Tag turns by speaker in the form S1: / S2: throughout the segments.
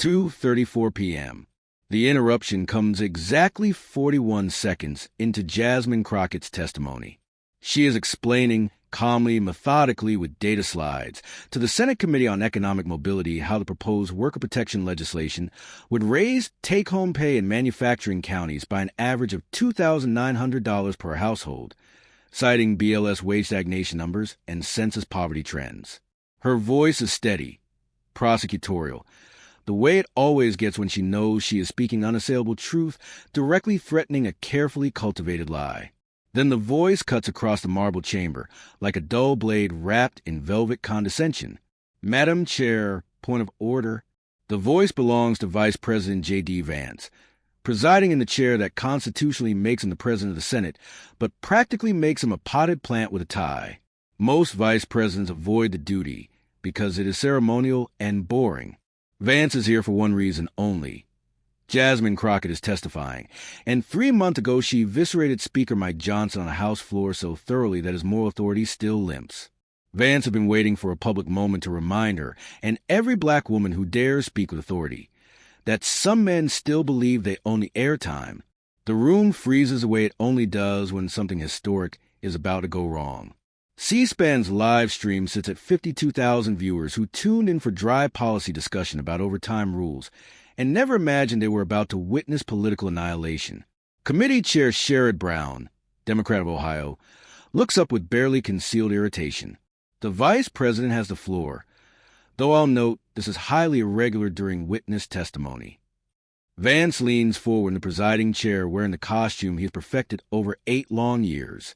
S1: 2:34 p.m. The interruption comes exactly 41 seconds into Jasmine Crockett's testimony. She is explaining calmly, methodically, with data slides, to the Senate Committee on Economic Mobility how the proposed worker protection legislation would raise take-home pay in manufacturing counties by an average of $2,900 per household, citing BLS wage stagnation numbers and census poverty trends. Her voice is steady, prosecutorial, the way it always gets when she knows she is speaking unassailable truth, directly threatening a carefully cultivated lie. Then the voice cuts across the marble chamber, like a dull blade wrapped in velvet condescension. Madam Chair, point of order. The voice belongs to Vice President J.D. Vance, presiding in the chair that constitutionally makes him the President of the Senate, but practically makes him a potted plant with a tie. Most vice presidents avoid the duty because it is ceremonial and boring. Vance is here for one reason only. Jasmine Crockett is testifying, and 3 months ago she eviscerated Speaker Mike Johnson on the House floor so thoroughly that his moral authority still limps. Vance had been waiting for a public moment to remind her, and every black woman who dares speak with authority, that some men still believe they own the airtime. The room freezes the way it only does when something historic is about to go wrong. C-SPAN's live stream sits at 52,000 viewers who tuned in for dry policy discussion about overtime rules and never imagined they were about to witness political annihilation. Committee Chair Sherrod Brown, Democrat of Ohio, looks up with barely concealed irritation. The Vice President has the floor, though I'll note this is highly irregular during witness testimony. Vance leans forward in the presiding chair wearing the costume he has perfected over 8 long years.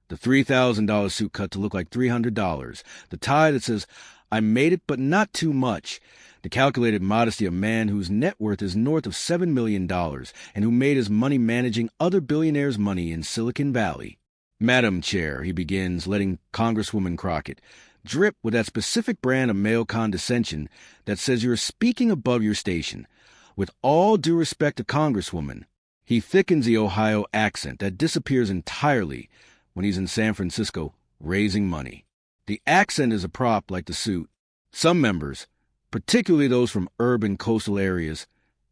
S1: The $3,000 suit cut to look like $300, the tie that says, "I made it, but not too much," the calculated modesty of a man whose net worth is north of $7 million and who made his money managing other billionaires' money in Silicon Valley. Madam Chair, he begins, letting Congresswoman Crockett drip with that specific brand of male condescension that says you're speaking above your station. With all due respect to Congresswoman, he thickens the Ohio accent that disappears entirely when he's in San Francisco raising money. The accent is a prop like the suit. Some members, particularly those from urban coastal areas,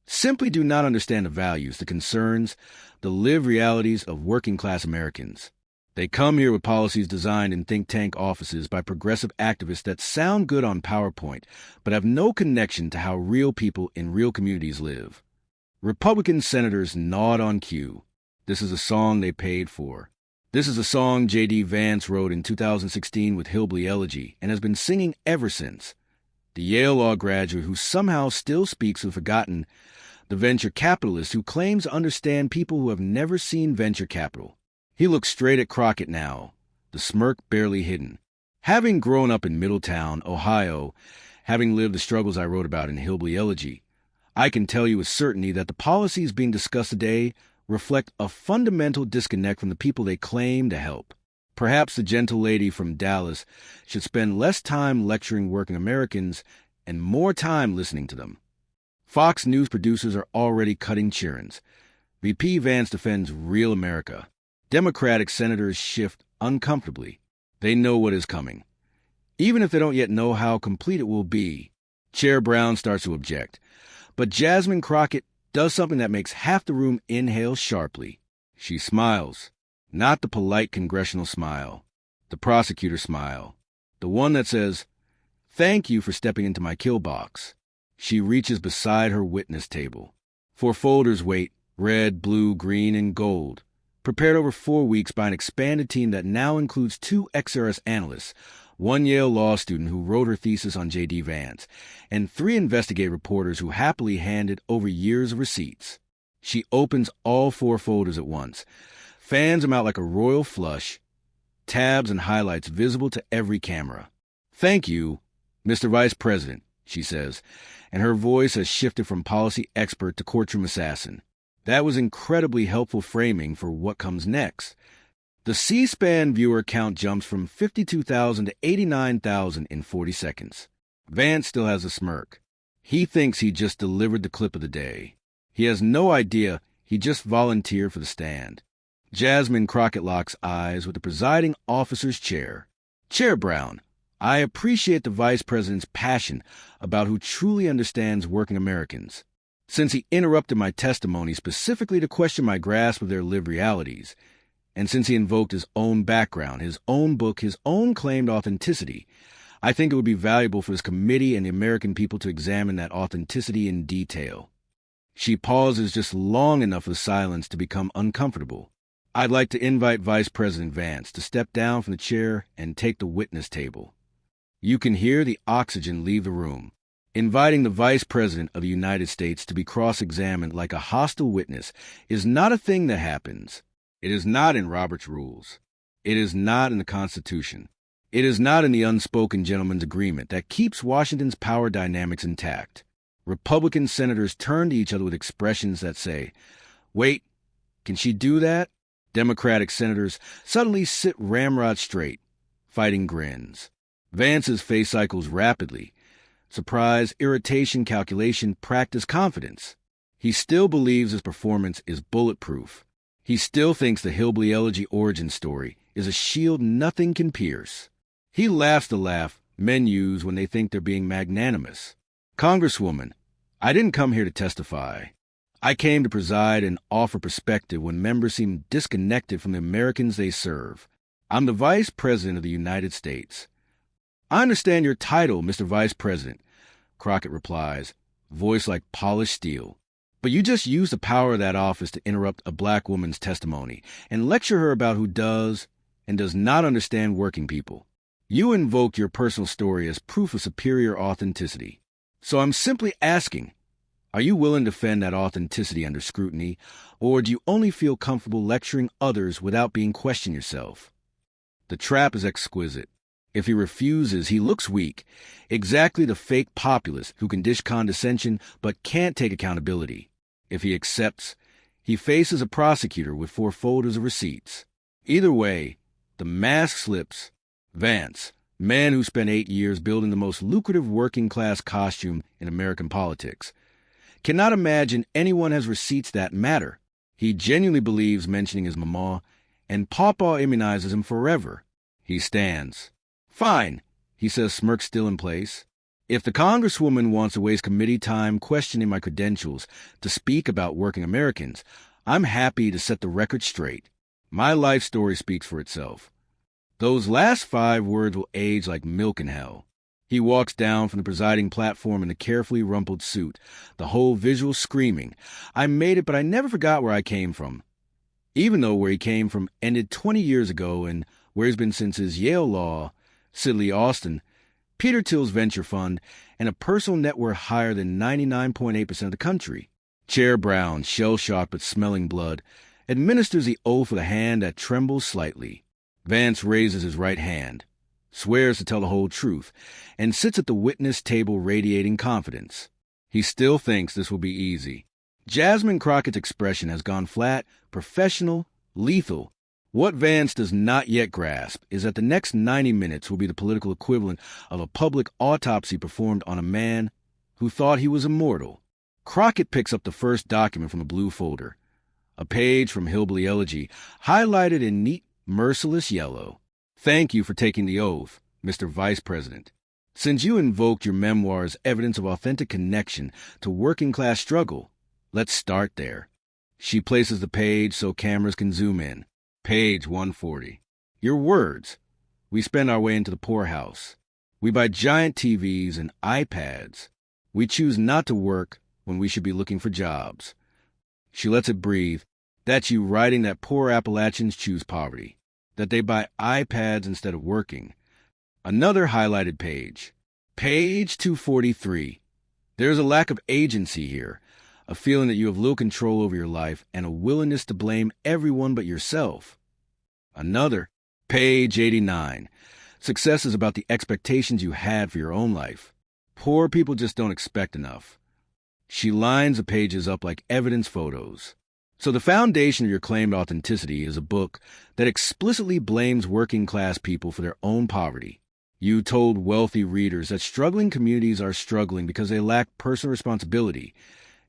S1: simply do not understand the values, the concerns, the lived realities of working-class Americans. They come here with policies designed in think tank offices by progressive activists that sound good on PowerPoint, but have no connection to how real people in real communities live. Republican senators nod on cue. This is a song they paid for. This is a song J.D. Vance wrote in 2016 with Hillbilly Elegy and has been singing ever since. The Yale Law graduate who somehow still speaks with forgotten, the venture capitalist who claims to understand people who have never seen venture capital. He looks straight at Crockett now, the smirk barely hidden. Having grown up in Middletown, Ohio, having lived the struggles I wrote about in Hillbilly Elegy, I can tell you with certainty that the policies being discussed today reflect a fundamental disconnect from the people they claim to help. Perhaps the gentle lady from Dallas should spend less time lecturing working Americans and more time listening to them. Fox News producers are already cutting churns. VP Vance defends real America. Democratic senators shift uncomfortably. They know what is coming, even if they don't yet know how complete it will be. Chair Brown starts to object, but Jasmine Crockett does something that makes half the room inhale sharply. She smiles, not the polite congressional smile, the prosecutor smile, the one that says, "Thank you for stepping into my kill box." She reaches beside her witness table. 4 folders wait, red, blue, green, and gold, prepared over 4 weeks by an expanded team that now includes 2 XRS analysts, 1 Yale law student who wrote her thesis on J.D. Vance, and 3 investigative reporters who happily handed over years of receipts. She opens all 4 folders at once, fans them out like a royal flush, tabs and highlights visible to every camera. "Thank you, Mr. Vice President," she says, and her voice has shifted from policy expert to courtroom assassin. That was incredibly helpful framing for what comes next. The C-SPAN viewer count jumps from 52,000 to 89,000 in 40 seconds. Vance still has a smirk. He thinks he just delivered the clip of the day. He has no idea he just volunteered for the stand. Jasmine Crockett locks eyes with the presiding officer's chair. "Chair Brown, I appreciate the Vice President's passion about who truly understands working Americans. Since he interrupted my testimony specifically to question my grasp of their lived realities, and since he invoked his own background, his own book, his own claimed authenticity, I think it would be valuable for this committee and the American people to examine that authenticity in detail. She pauses just long enough for the silence to become uncomfortable. I'd like to invite Vice President Vance to step down from the chair and take the witness table. You can hear the oxygen leave the room. Inviting the Vice President of the United States to be cross-examined like a hostile witness is not a thing that happens. It is not in Robert's rules. It is not in the Constitution. It is not in the unspoken gentleman's agreement that keeps Washington's power dynamics intact. Republican senators turn to each other with expressions that say, "Wait, can she do that?" Democratic senators suddenly sit ramrod straight, fighting grins. Vance's face cycles rapidly. Surprise, irritation, calculation, practice, confidence. He still believes his performance is bulletproof. He still thinks the Hillbilly Elegy origin story is a shield nothing can pierce. He laughs the laugh men use when they think they're being magnanimous. "Congresswoman, I didn't come here to testify. I came to preside and offer perspective when members seem disconnected from the Americans they serve. I'm the Vice President of the United States." "I understand your title, Mr. Vice President," Crockett replies, voice like polished steel. "But you just used the power of that office to interrupt a black woman's testimony and lecture her about who does and does not understand working people. You invoked your personal story as proof of superior authenticity. So I'm simply asking, are you willing to defend that authenticity under scrutiny, or do you only feel comfortable lecturing others without being questioned yourself?" The trap is exquisite. If he refuses, he looks weak, exactly the fake populist who can dish condescension but can't take accountability. If he accepts, he faces a prosecutor with 4 folders of receipts. Either way, the mask slips. Vance, man who spent 8 years building the most lucrative working-class costume in American politics, cannot imagine anyone has receipts that matter. He genuinely believes mentioning his mama, and Pawpaw immunizes him forever. He stands. "Fine," he says, smirk still in place. "If the Congresswoman wants to waste committee time questioning my credentials to speak about working Americans, I'm happy to set the record straight. My life story speaks for itself." Those last 5 words will age like milk in hell. He walks down from the presiding platform in a carefully rumpled suit, the whole visual screaming, "I made it, but I never forgot where I came from." Even though where he came from ended 20 years ago and where he's been since his Yale Law, Sidley Austin, Peter Thiel's venture fund, and a personal net worth higher than 99.8% of the country. Chair Brown, shell-shocked but smelling blood, administers the oath with a hand that trembles slightly. Vance raises his right hand, swears to tell the whole truth, and sits at the witness table radiating confidence. He still thinks this will be easy. Jasmine Crockett's expression has gone flat, professional, lethal. What Vance does not yet grasp is that the next 90 minutes will be the political equivalent of a public autopsy performed on a man who thought he was immortal. Crockett picks up the first document from a blue folder, a page from Hillbilly Elegy, highlighted in neat, merciless yellow. "Thank you for taking the oath, Mr. Vice President. Since you invoked your memoir as evidence of authentic connection to working-class struggle, let's start there." She places the page so cameras can zoom in. Page 140. "Your words. We spend our way into the poorhouse. We buy giant TVs and iPads. We choose not to work when we should be looking for jobs." She lets it breathe. That's you writing that poor Appalachians choose poverty, that they buy iPads instead of working. Another highlighted page. Page 243. There's a lack of agency here, a feeling that you have little control over your life, and a willingness to blame everyone but yourself. Another. Page 89. Success is about the expectations you had for your own life. Poor people just don't expect enough. She lines the pages up like evidence photos. So the foundation of your claimed authenticity is a book that explicitly blames working-class people for their own poverty. You told wealthy readers that struggling communities are struggling because they lack personal responsibility,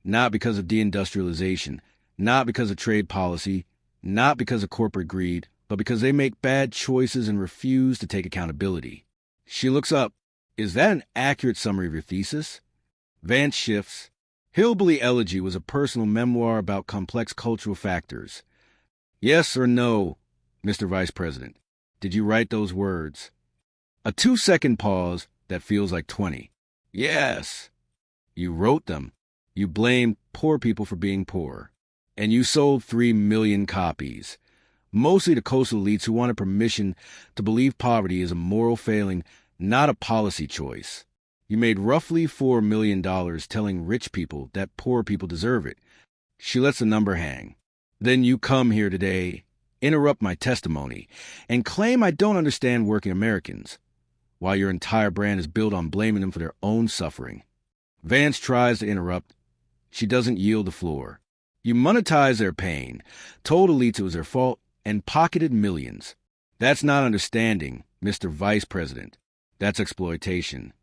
S1: not because of deindustrialization, not because of trade policy, not because of corporate greed, but because they make bad choices and refuse to take accountability. She looks up. Is that an accurate summary of your thesis? Vance shifts. Hillbilly Elegy was a personal memoir about complex cultural factors. Yes or no, Mr. Vice President? Did you write those words? A 2-second pause that feels like 20. Yes. You wrote them. You blamed poor people for being poor. And you sold 3 million copies, mostly to coastal elites who wanted permission to believe poverty is a moral failing, not a policy choice. You made roughly $4 million telling rich people that poor people deserve it. She lets the number hang. Then you come here today, interrupt my testimony, and claim I don't understand working Americans, while your entire brand is built on blaming them for their own suffering. Vance tries to interrupt. She doesn't yield the floor. You monetized their pain, told elites it was their fault, and pocketed millions. That's not understanding, Mr. Vice President. That's exploitation.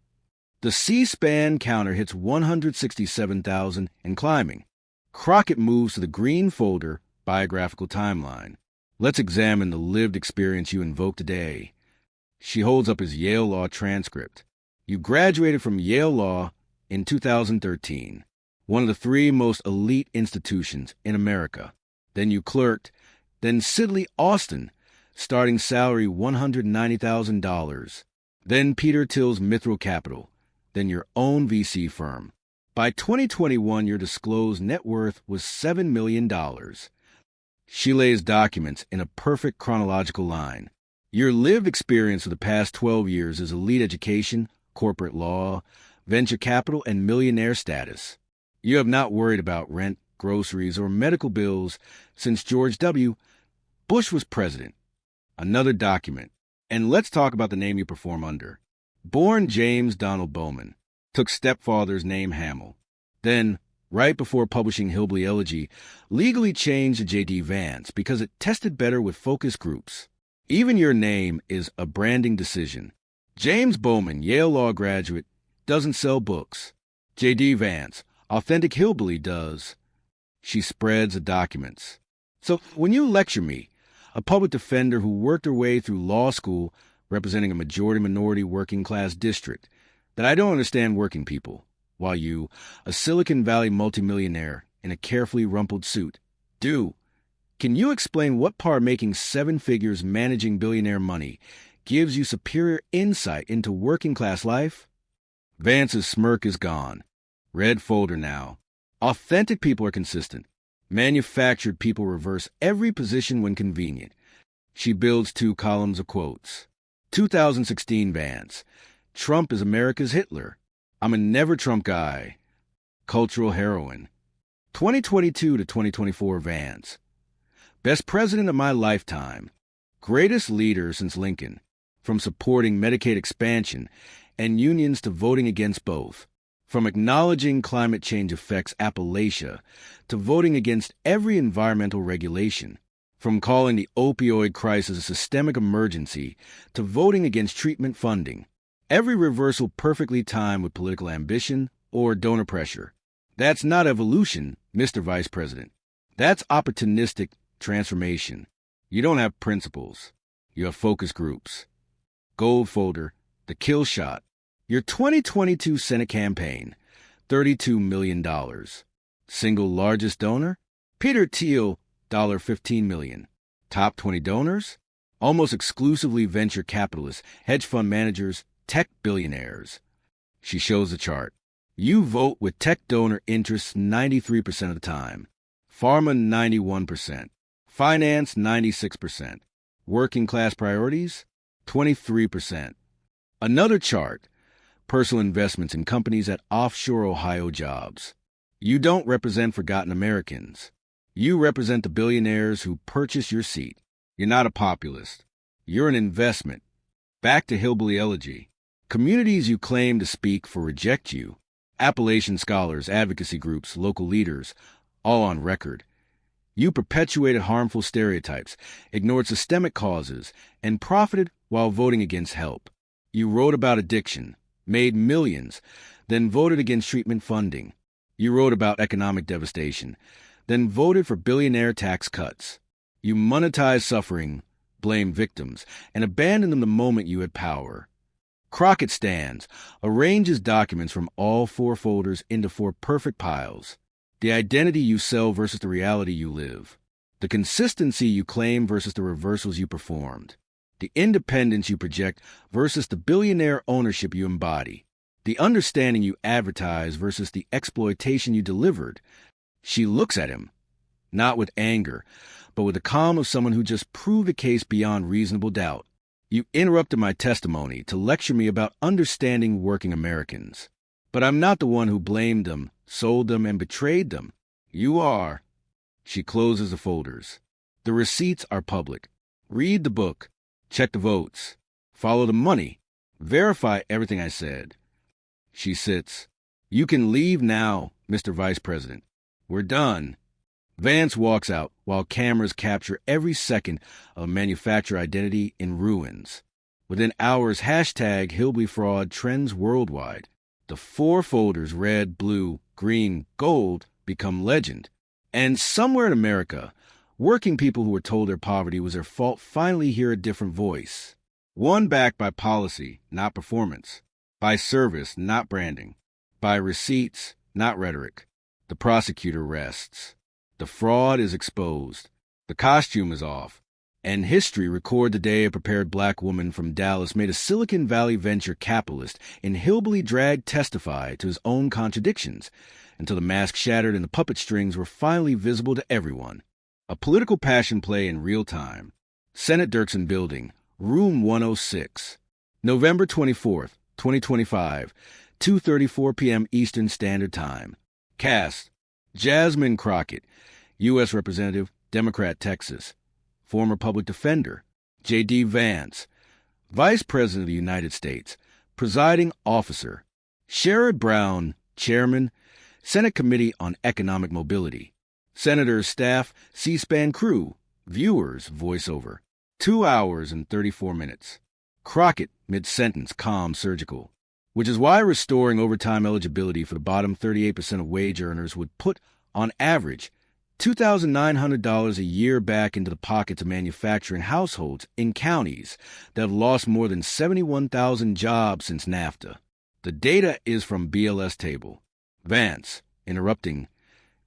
S1: The C-SPAN counter hits 167,000 and climbing. Crockett moves to the green folder, biographical timeline. Let's examine the lived experience you invoke today. She holds up his Yale Law transcript. You graduated from Yale Law in 2013, one of the 3 most elite institutions in America. Then you clerked, then Sidley Austin, starting salary $190,000. Then Peter Thiel's Mithril Capital, then your own VC firm. By 2021, your disclosed net worth was $7 million. She lays documents in a perfect chronological line. Your lived experience of the past 12 years is elite education, corporate law, venture capital, and millionaire status. You have not worried about rent, groceries, or medical bills since George W. Bush was president. Another document. And let's talk about the name you perform under. Born James Donald Bowman, took stepfather's name Hamill. Then, right before publishing Hillbilly Elegy, legally changed to J.D. Vance because it tested better with focus groups. Even your name is a branding decision. James Bowman, Yale Law graduate, doesn't sell books. J.D. Vance, authentic hillbilly, does. She spreads the documents. So when you lecture me, a public defender who worked her way through law school representing a majority-minority working-class district, that I don't understand working people, while you, a Silicon Valley multimillionaire in a carefully rumpled suit, do. Can you explain what part making 7 figures managing billionaire money gives you superior insight into working-class life? Vance's smirk is gone. Red folder now. Authentic people are consistent. Manufactured people reverse every position when convenient. She builds 2 columns of quotes. 2016 Vance. Trump is America's Hitler. I'm a never-Trump guy. Cultural heroine. 2022 to 2024 Vance. Best president of my lifetime. Greatest leader since Lincoln. From supporting Medicaid expansion and unions to voting against both. From acknowledging climate change affects Appalachia to voting against every environmental regulation. From calling the opioid crisis a systemic emergency to voting against treatment funding. Every reversal perfectly timed with political ambition or donor pressure. That's not evolution, Mr. Vice President. That's opportunistic transformation. You don't have principles. You have focus groups. Gold folder, the kill shot. Your 2022 Senate campaign, $32 million. Single largest donor? Peter Thiel, $15 million. Top 20 donors? Almost exclusively venture capitalists, hedge fund managers, tech billionaires. She shows the chart. You vote with tech donor interests 93% of the time. Pharma 91%. Finance 96%. Working class priorities 23%. Another chart. Personal investments in companies at offshore Ohio jobs. You don't represent forgotten Americans. You represent the billionaires who purchase your seat. You're not a populist. You're an investment. Back to Hillbilly Elegy. Communities you claim to speak for reject you. Appalachian scholars, advocacy groups, local leaders, all on record. You perpetuated harmful stereotypes, ignored systemic causes, and profited while voting against help. You wrote about addiction, made millions, then voted against treatment funding. You wrote about economic devastation, then voted for billionaire tax cuts. You monetized suffering, blamed victims, and abandoned them the moment you had power. Crockett stands, arranges documents from all 4 folders into 4 perfect piles. The identity you sell versus the reality you live. The consistency you claim versus the reversals you performed. The independence you project versus the billionaire ownership you embody. The understanding you advertise versus the exploitation you delivered. She looks at him, not with anger, but with the calm of someone who just proved a case beyond reasonable doubt. You interrupted my testimony to lecture me about understanding working Americans. But I'm not the one who blamed them, sold them, and betrayed them. You are. She closes the folders. The receipts are public. Read the book. Check the votes. Follow the money. Verify everything I said. She sits. You can leave now, Mr. Vice President. We're done. Vance walks out while cameras capture every second of manufacturer identity in ruins. Within hours, hashtag Hillbilly Fraud trends worldwide. The 4 folders, red, blue, green, gold, become legend. And somewhere in America, working people who were told their poverty was their fault finally hear a different voice. One backed by policy, not performance. By service, not branding. By receipts, not rhetoric. The prosecutor rests. The fraud is exposed. The costume is off. And history record the day a prepared black woman from Dallas made a Silicon Valley venture capitalist in hillbilly drag testify to his own contradictions until the mask shattered and the puppet strings were finally visible to everyone. A political passion play in real time. Senate Dirksen Building, Room 106. November 24th, 2025, 2:34 p.m. Eastern Standard Time. Cast: Jasmine Crockett, U.S. Representative, Democrat, Texas. Former public defender, J.D. Vance. Vice President of the United States. Presiding officer, Sherrod Brown, Chairman, Senate Committee on Economic Mobility. Senator's staff, C-SPAN crew, viewers, voiceover. 2 hours and 34 minutes. Crockett, mid-sentence, calm, surgical. Which is why restoring overtime eligibility for the bottom 38% of wage earners would put, on average, $2,900 a year back into the pockets of manufacturing households in counties that have lost more than 71,000 jobs since NAFTA. The data is from BLS table. Vance, interrupting.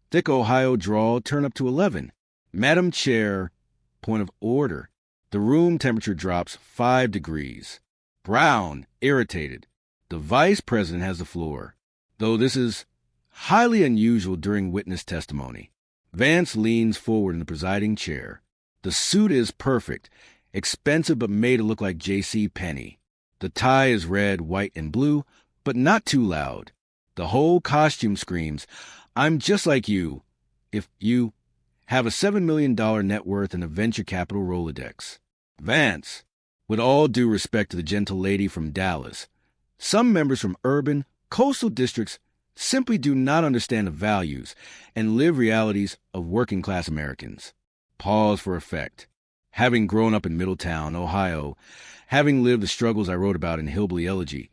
S1: Thick Ohio drawl, turn up to 11. Madam Chair, point of order. The room temperature drops 5 degrees. Brown, irritated. The Vice President has the floor, though this is highly unusual during witness testimony. Vance leans forward in the presiding chair. The suit is perfect, expensive but made to look like J.C. Penney. The tie is red, white, and blue, but not too loud. The whole costume screams, I'm just like you, if you have a $7 million net worth and a venture capital Rolodex. Vance, with all due respect to the gentle lady from Dallas, some members from urban, coastal districts simply do not understand the values and live realities of working-class Americans. Pause for effect. Having grown up in Middletown, Ohio, having lived the struggles I wrote about in Hillbilly Elegy,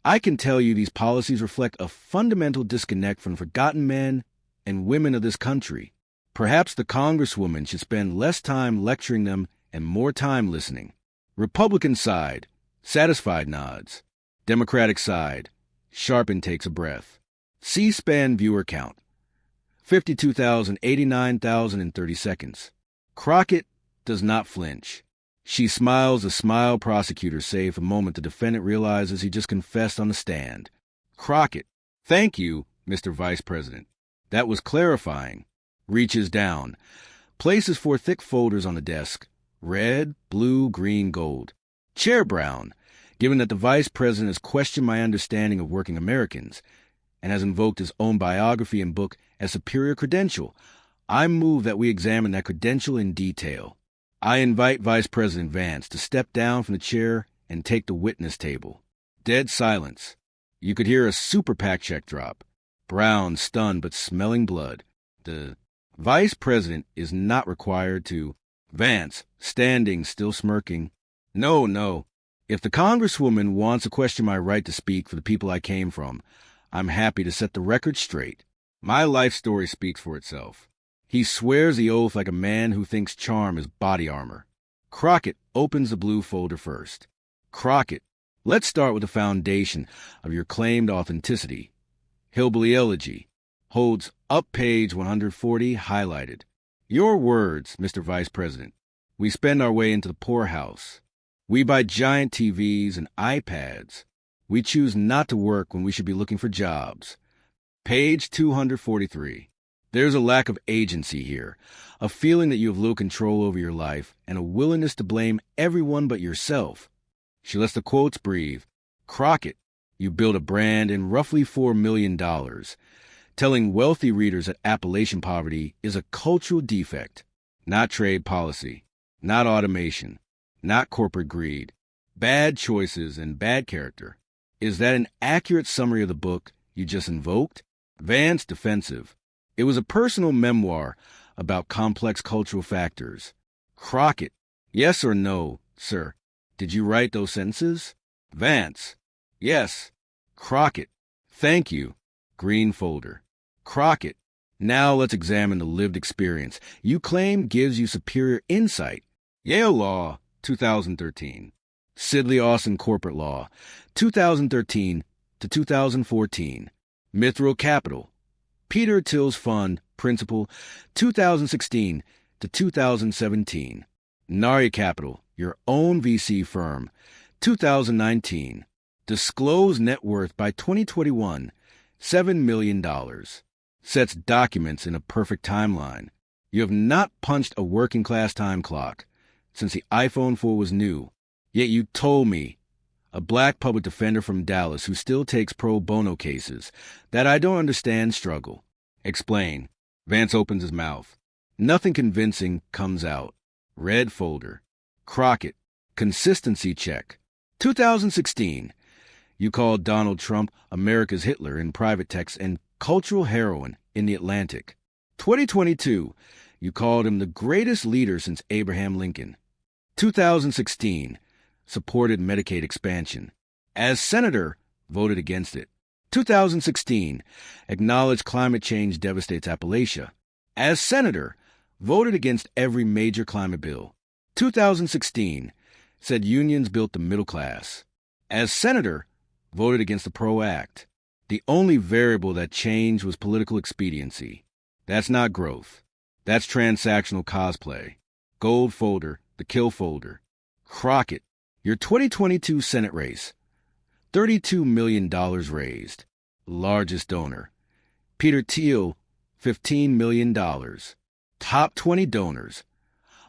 S1: I can tell you these policies reflect a fundamental disconnect from forgotten men and women of this country. Perhaps the Congresswoman should spend less time lecturing them and more time listening. Republican side, satisfied nods. Democratic side, sharpened takes a breath. C-SPAN viewer count, 52,000, 89,000 in 30 seconds. Crockett does not flinch. She smiles a smile prosecutors say for a moment the defendant realizes he just confessed on the stand. Crockett, thank you, Mr. Vice President. That was clarifying. Reaches down. Places 4 thick folders on the desk. Red, blue, green, gold. Chair Brown, given that the Vice President has questioned my understanding of working Americans and has invoked his own biography and book as superior credential, I move that we examine that credential in detail. I invite Vice President Vance to step down from the chair and take the witness table. Dead silence. You could hear a super PAC check drop. Brown, stunned but smelling blood. The Vice President is not required to. Vance, standing, still smirking. No. If the Congresswoman wants to question my right to speak for the people I came from, I'm happy to set the record straight. My life story speaks for itself. He swears the oath like a man who thinks charm is body armor. Crockett opens the blue folder first. Crockett, Let's start with the foundation of your claimed authenticity. Hillbilly Elegy holds up page 140 highlighted. Your words, Mr. Vice President. We spend our way into the poorhouse. We buy giant TVs and iPads. We choose not to work when we should be looking for jobs. Page 243. There's a lack of agency here, a feeling that you have little control over your life, and a willingness to blame everyone but yourself. She lets the quotes breathe. Crockett, you build a brand in roughly $4 million. Telling wealthy readers that Appalachian poverty is a cultural defect, not trade policy, not automation, not corporate greed, bad choices and bad character. Is that an accurate summary of the book you just invoked? Vance defensive. It was a personal memoir about complex cultural factors. Crockett, yes or no, sir? Did you write those sentences? Vance, yes. Crockett, thank you. Green folder. Crockett, now let's examine the lived experience you claim gives you superior insight. Yale Law, 2013. Sidley Austin Corporate Law, 2013 to 2014. Mithril Capital. Peter Till's Fund, Principal, 2016 to 2017. Nari Capital, your own VC firm, 2019. Disclose net worth by 2021, $7 million. Sets documents in a perfect timeline. You have not punched a working-class time clock since the iPhone 4 was new. Yet you told me, a black public defender from Dallas who still takes pro bono cases, that I don't understand struggle. Explain. Vance opens his mouth. Nothing convincing comes out. Red folder. Crockett. Consistency check. 2016. You called Donald Trump America's Hitler in private text and cultural heroine in The Atlantic. 2022. You called him the greatest leader since Abraham Lincoln. 2016. Supported Medicaid expansion. As senator, voted against it. 2016. Acknowledged climate change devastates Appalachia. As senator, voted against every major climate bill. 2016. Said unions built the middle class. As senator, voted against the PRO Act. The only variable that changed was political expediency. That's not growth. That's transactional cosplay. Gold folder, the kill folder. Crockett, your 2022 Senate race. $32 million raised. Largest donor. Peter Thiel, $15 million. Top 20 donors.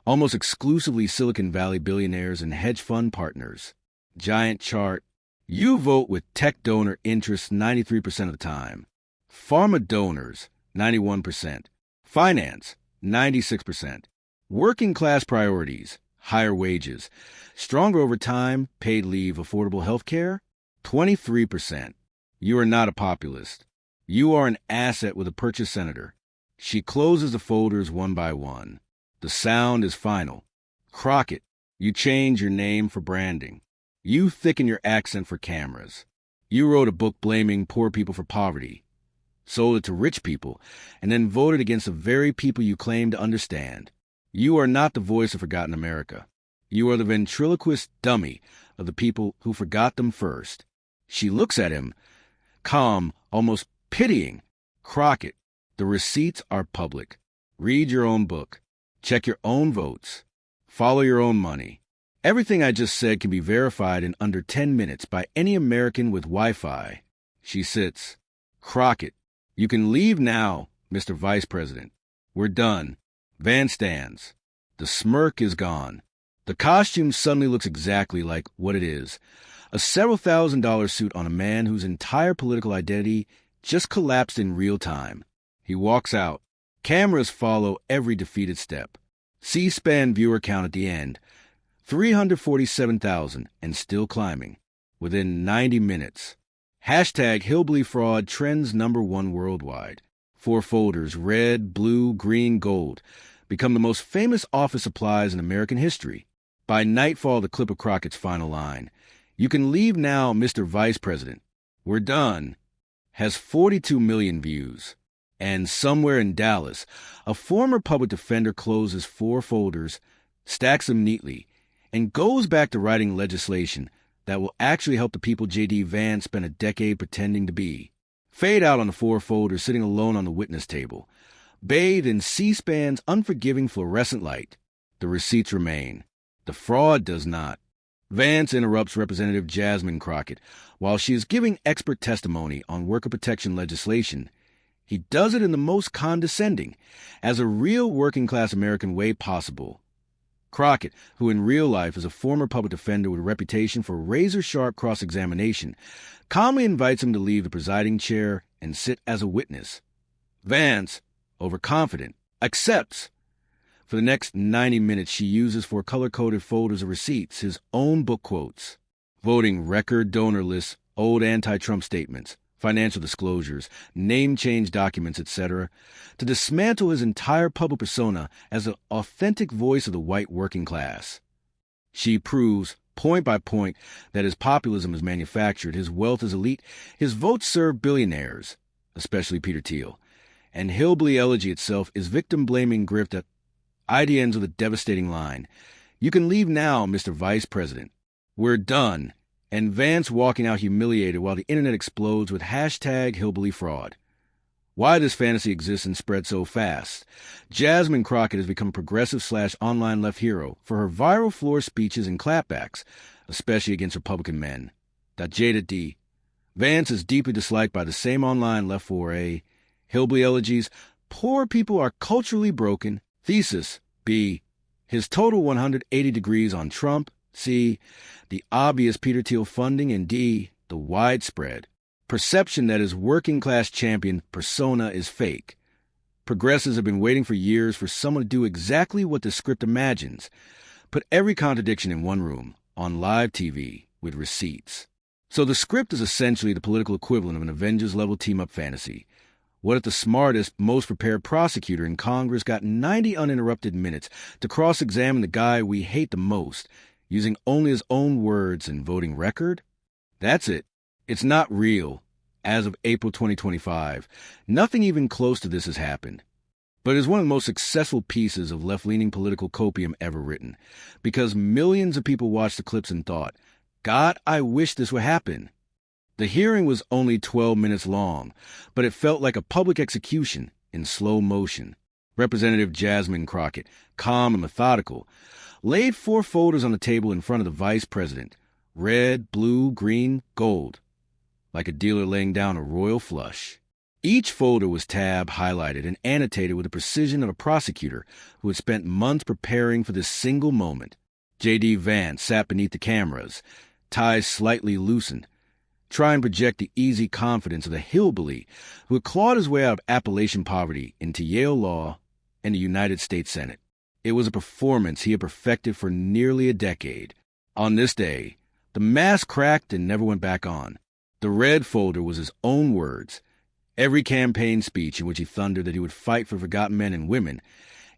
S1: Almost exclusively Silicon Valley billionaires and hedge fund partners. Giant chart. You vote with tech donor interests 93% of the time. Pharma donors, 91%. Finance, 96%. Working class priorities, higher wages. Stronger overtime, paid leave, affordable health care, 23%. You are not a populist. You are an asset with a purchased senator. She closes the folders one by one. The sound is final. Crockett, you change your name for branding. You thicken your accent for cameras. You wrote a book blaming poor people for poverty, sold it to rich people, and then voted against the very people you claim to understand. You are not the voice of forgotten America. You are the ventriloquist dummy of the people who forgot them first. She looks at him, calm, almost pitying. Crockett, the receipts are public. Read your own book. Check your own votes. Follow your own money. Everything I just said can be verified in under 10 minutes by any American with Wi-Fi. She sits. Crockett, you can leave now, Mr. Vice President. We're done. Vance stands. The smirk is gone. The costume suddenly looks exactly like what it is. A several $1,000 suit on a man whose entire political identity just collapsed in real time. He walks out. Cameras follow every defeated step. C-SPAN viewer count at the end. 347,000 and still climbing. Within 90 minutes. Hashtag Hillbilly Fraud trends #1 worldwide. 4 folders, red, blue, green, gold, become the most famous office supplies in American history. By nightfall, the clip of Crockett's final line, "You can leave now, Mr. Vice President. We're done," has 42 million views. And somewhere in Dallas, a former public defender closes 4 folders, stacks them neatly, and goes back to writing legislation that will actually help the people J.D. Vance spent a decade pretending to be. Fade out on the four folders sitting alone on the witness table. Bathed in C-SPAN's unforgiving fluorescent light, the receipts remain. The fraud does not. Vance interrupts Representative Jasmine Crockett while she is giving expert testimony on worker protection legislation. He does it in the most condescending, as a real working-class American way possible. Crockett, who in real life is a former public defender with a reputation for razor-sharp cross-examination, calmly invites him to leave the presiding chair and sit as a witness. Vance, overconfident, accepts. For the next 90 minutes, she uses for color-coded folders of receipts his own book quotes, voting record donor lists, old anti-Trump statements, financial disclosures, name change documents, etc., to dismantle his entire public persona as an authentic voice of the white working class. She proves, point by point, that his populism is manufactured, his wealth is elite, his votes serve billionaires, especially Peter Thiel, and Hillbilly Elegy itself is victim-blaming grift that ID ends with a devastating line. "You can leave now, Mr. Vice President. We're done." And Vance walking out humiliated while the internet explodes with hashtag hillbilly fraud. Why this fantasy exists and spread so fast? Jasmine Crockett has become a progressive/online left hero for her viral floor speeches and clapbacks, especially against Republican men. Jada D. Vance is deeply disliked by the same online left for A. Hillbilly Elegies, "Poor people are culturally broken." Thesis B. His total 180 degrees on Trump. C. The obvious Peter Thiel funding. And D. The widespread perception that his working-class champion persona is fake. Progressives have been waiting for years for someone to do exactly what the script imagines. Put every contradiction in one room, on live TV, with receipts. So the script is essentially the political equivalent of an Avengers-level team-up fantasy. What if the smartest, most prepared prosecutor in Congress got 90 uninterrupted minutes to cross-examine the guy we hate the most, using only his own words and voting record? That's it. It's not real. As of April 2025, nothing even close to this has happened. But it is one of the most successful pieces of left-leaning political copium ever written, because millions of people watched the clips and thought, "God, I wish this would happen." The hearing was only 12 minutes long, but it felt like a public execution in slow motion. Representative Jasmine Crockett, calm and methodical, laid 4 folders on the table in front of the vice president, red, blue, green, gold, like a dealer laying down a royal flush. Each folder was tabbed, highlighted, and annotated with the precision of a prosecutor who had spent months preparing for this single moment. J.D. Vance sat beneath the cameras, ties slightly loosened, try and project the easy confidence of the hillbilly who had clawed his way out of Appalachian poverty into Yale Law and the United States Senate. It was a performance he had perfected for nearly a decade. On this day, the mask cracked and never went back on. The red folder was his own words. Every campaign speech in which he thundered that he would fight for forgotten men and women.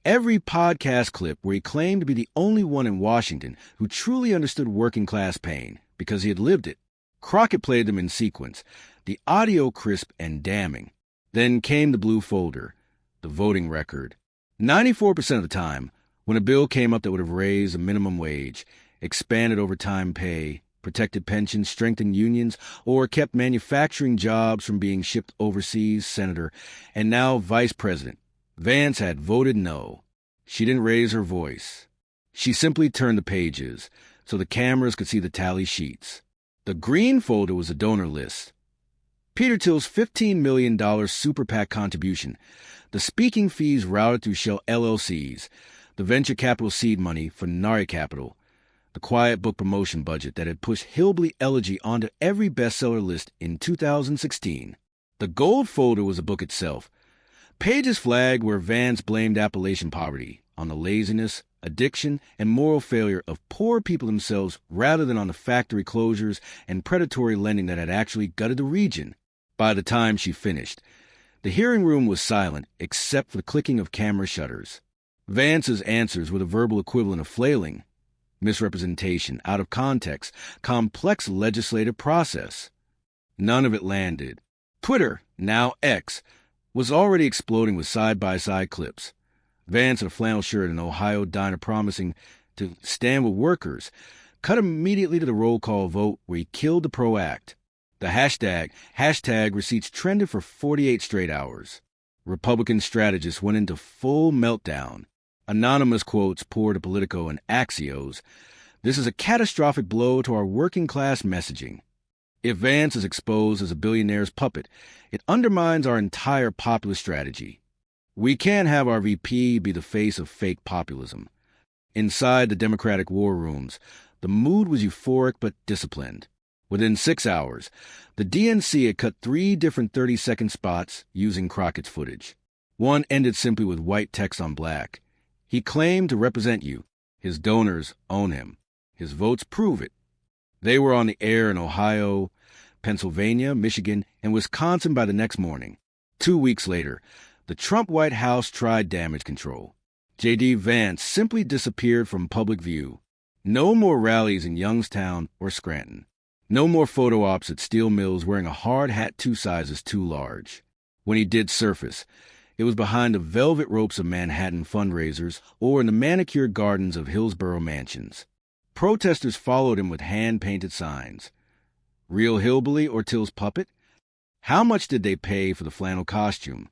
S1: Every podcast clip where he claimed to be the only one in Washington who truly understood working-class pain because he had lived it. Crockett played them in sequence, the audio crisp and damning. Then came the blue folder, the voting record. 94% of the time, when a bill came up that would have raised the minimum wage, expanded overtime pay, protected pensions, strengthened unions, or kept manufacturing jobs from being shipped overseas, Senator, and now Vice President, Vance had voted no. She didn't raise her voice. She simply turned the pages so the cameras could see the tally sheets. The green folder was a donor list. Peter Thiel's $15 million super PAC contribution, the speaking fees routed through Shell LLCs, the venture capital seed money for Nari Capital, the quiet book promotion budget that had pushed Hillbilly Elegy onto every bestseller list in 2016. The gold folder was the book itself. Pages flagged where Vance blamed Appalachian poverty on the laziness, addiction, and moral failure of poor people themselves rather than on the factory closures and predatory lending that had actually gutted the region. By the time she finished, the hearing room was silent except for the clicking of camera shutters. Vance's answers were the verbal equivalent of flailing, misrepresentation, out of context, complex legislative process. None of it landed. Twitter, now X, was already exploding with side-by-side clips. Vance in a flannel shirt in an Ohio diner promising to stand with workers, Cut immediately to the roll call vote where he killed the PRO Act. The hashtag receipts trended for 48 straight hours. Republican strategists went into full meltdown. Anonymous quotes poured to Politico and Axios. This is a catastrophic blow to our working-class messaging. If Vance is exposed as a billionaire's puppet, it undermines our entire populist strategy. We can't have our VP be the face of fake populism. Inside the Democratic war rooms, the mood was euphoric but disciplined. Within 6 hours, the DNC had cut 3 different 30-second spots using Crockett's footage. One ended simply with white text on black. He claimed to represent you. His donors own him. His votes prove it. They were on the air in Ohio, Pennsylvania, Michigan, and Wisconsin by the next morning. 2 weeks later, the Trump White House tried damage control. J.D. Vance simply disappeared from public view. No more rallies in Youngstown or Scranton. No more photo ops at steel mills wearing a hard hat 2 sizes too large. When he did surface, it was behind the velvet ropes of Manhattan fundraisers or in the manicured gardens of Hillsborough mansions. Protesters followed him with hand-painted signs. Real hillbilly or Till's puppet? How much did they pay for the flannel costume?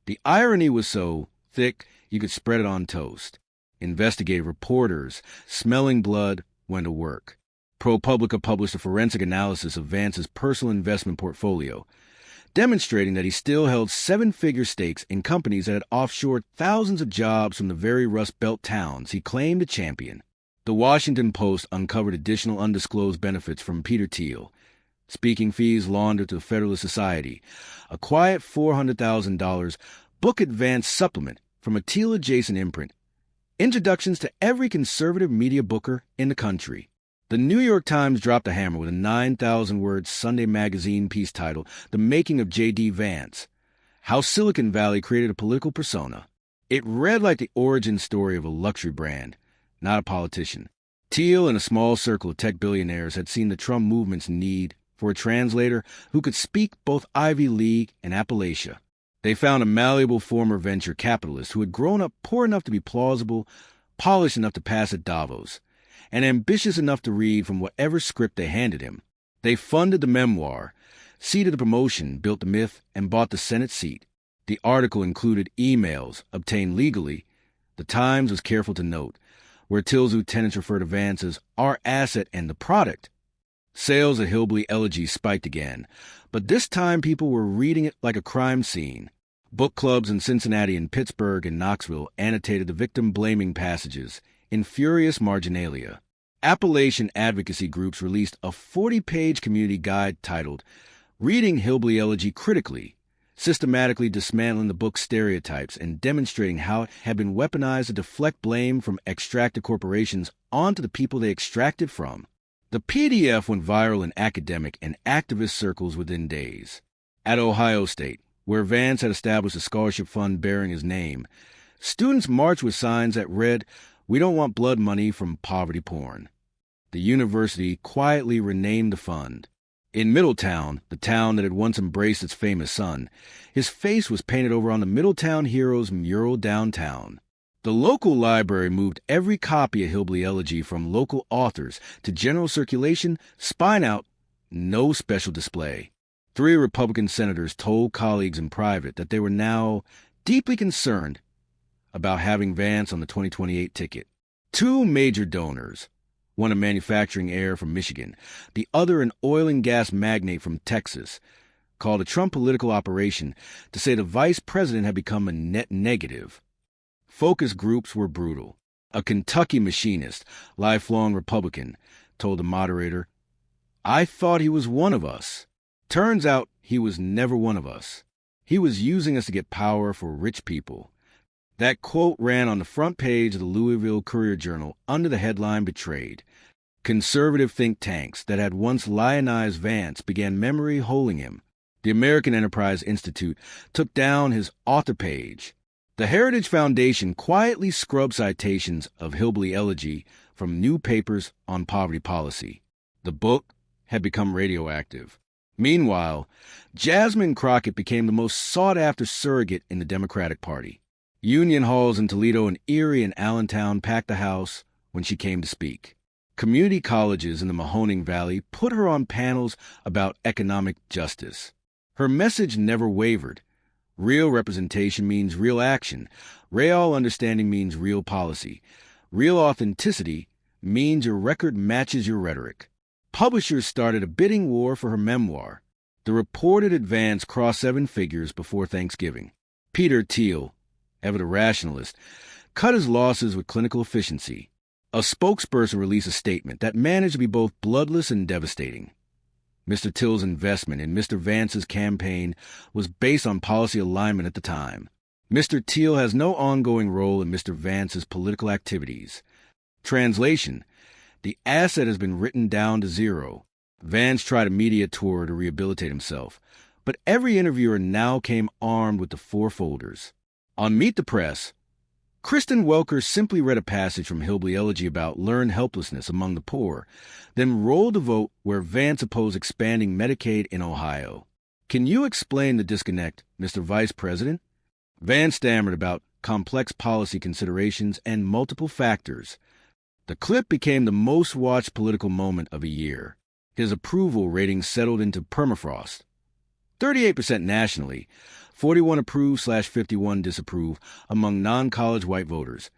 S1: The irony was so thick you could spread it on toast. Investigative reporters, smelling blood, went to work. ProPublica published a forensic analysis of Vance's personal investment portfolio, demonstrating that he still held 7-figure stakes in companies that had offshored thousands of jobs from the very Rust Belt towns he claimed to champion. The Washington Post uncovered additional undisclosed benefits from Peter Thiel. Speaking fees laundered to the Federalist Society, a quiet $400,000 book advance supplement from a Thiel-adjacent imprint, introductions to every conservative media booker in the country. The New York Times dropped a hammer with a 9,000-word Sunday magazine piece titled The Making of J.D. Vance, How Silicon Valley Created a Political Persona. It read like the origin story of a luxury brand, not a politician. Thiel and a small circle of tech billionaires had seen the Trump movement's need for a translator who could speak both Ivy League and Appalachia. They found a malleable former venture capitalist who had grown up poor enough to be plausible, polished enough to pass at Davos, and ambitious enough to read from whatever script they handed him. They funded the memoir, seeded the promotion, built the myth, and bought the Senate seat. The article included emails obtained legally. The Times was careful to note, where Till's lieutenants refer to Vance as our asset and the product. Sales of Hillbilly Elegy spiked again, but this time people were reading it like a crime scene. Book clubs in Cincinnati and Pittsburgh and Knoxville annotated the victim-blaming passages in furious marginalia. Appalachian advocacy groups released a 40-page community guide titled Reading Hillbilly Elegy Critically, systematically dismantling the book's stereotypes and demonstrating how it had been weaponized to deflect blame from extracted corporations onto the people they extracted from. The PDF went viral in academic and activist circles within days. At Ohio State, where Vance had established a scholarship fund bearing his name, students marched with signs that read, "We don't want blood money from poverty porn." The university quietly renamed the fund. In Middletown, the town that had once embraced its famous son, his face was painted over on the Middletown Heroes mural downtown. The local library moved every copy of Hillbilly Elegy from local authors to general circulation, spine out, no special display. 3 Republican senators told colleagues in private that they were now deeply concerned about having Vance on the 2028 ticket. 2 major donors, one a manufacturing heir from Michigan, the other an oil and gas magnate from Texas, called a Trump political operation to say the vice president had become a net negative. Focus groups were brutal. A Kentucky machinist, lifelong Republican, told the moderator, "I thought he was one of us. Turns out he was never one of us. He was using us to get power for rich people." That quote ran on the front page of the Louisville Courier-Journal under the headline Betrayed. Conservative think tanks that had once lionized Vance began memory holing him. The American Enterprise Institute took down his author page. The Heritage Foundation quietly scrubbed citations of Hillbilly Elegy from new papers on poverty policy. The book had become radioactive. Meanwhile, Jasmine Crockett became the most sought-after surrogate in the Democratic Party. Union halls in Toledo and Erie and Allentown packed the house when she came to speak. Community colleges in the Mahoning Valley put her on panels about economic justice. Her message never wavered. Real representation means real action. Real understanding means real policy. Real authenticity means your record matches your rhetoric. Publishers started a bidding war for her memoir. The reported advance crossed 7 figures before Thanksgiving. Peter Thiel, ever the rationalist, cut his losses with clinical efficiency. A spokesperson released a statement that managed to be both bloodless and devastating. Mr. Till's investment in Mr. Vance's campaign was based on policy alignment at the time. Mr. Thiel has no ongoing role in Mr. Vance's political activities. Translation: the asset has been written down to zero. Vance tried a media tour to rehabilitate himself, but every interviewer now came armed with the 4 folders. On Meet the Press, Kristen Welker simply read a passage from Hillbilly Elegy about learned helplessness among the poor, then rolled a vote where Vance opposed expanding Medicaid in Ohio. Can you explain the disconnect, Mr. Vice President? Vance stammered about complex policy considerations and multiple factors. The clip became the most-watched political moment of a year. His approval rating settled into permafrost. 38% nationally, 41 approve/51 disapprove among non-college white voters,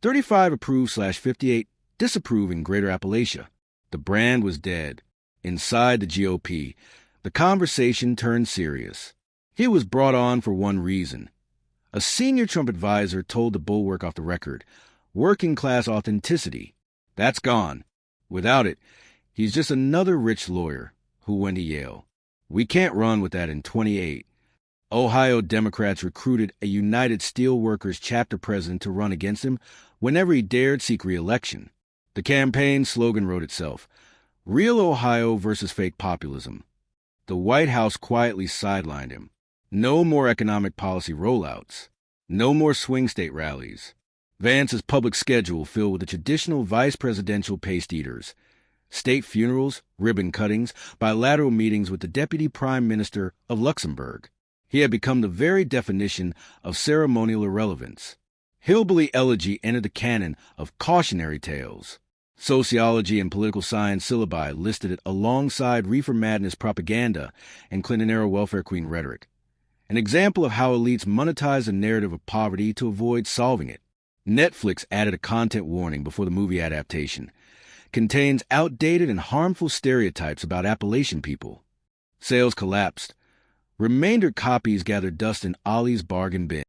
S1: 35 approve/58 disapprove in Greater Appalachia. The brand was dead. Inside the GOP, the conversation turned serious. He was brought on for one reason. A senior Trump advisor told the Bulwark off the record, working-class authenticity. That's gone. Without it, he's just another rich lawyer who went to Yale. We can't run with that in 28. Ohio Democrats recruited a United Steelworkers chapter president to run against him whenever he dared seek re-election. The campaign slogan wrote itself, "Real Ohio versus fake populism." The White House quietly sidelined him. No more economic policy rollouts. No more swing state rallies. Vance's public schedule filled with the traditional vice presidential paste eaters. State funerals, ribbon cuttings, bilateral meetings with the Deputy Prime Minister of Luxembourg. He had become the very definition of ceremonial irrelevance. Hillbilly Elegy entered the canon of cautionary tales. Sociology and political science syllabi listed it alongside reefer madness propaganda and Clinton-era welfare queen rhetoric. An example of how elites monetize the narrative of poverty to avoid solving it. Netflix added a content warning before the movie adaptation. Contains outdated and harmful stereotypes about Appalachian people. Sales collapsed. Remainder copies gathered dust in Ollie's bargain bin.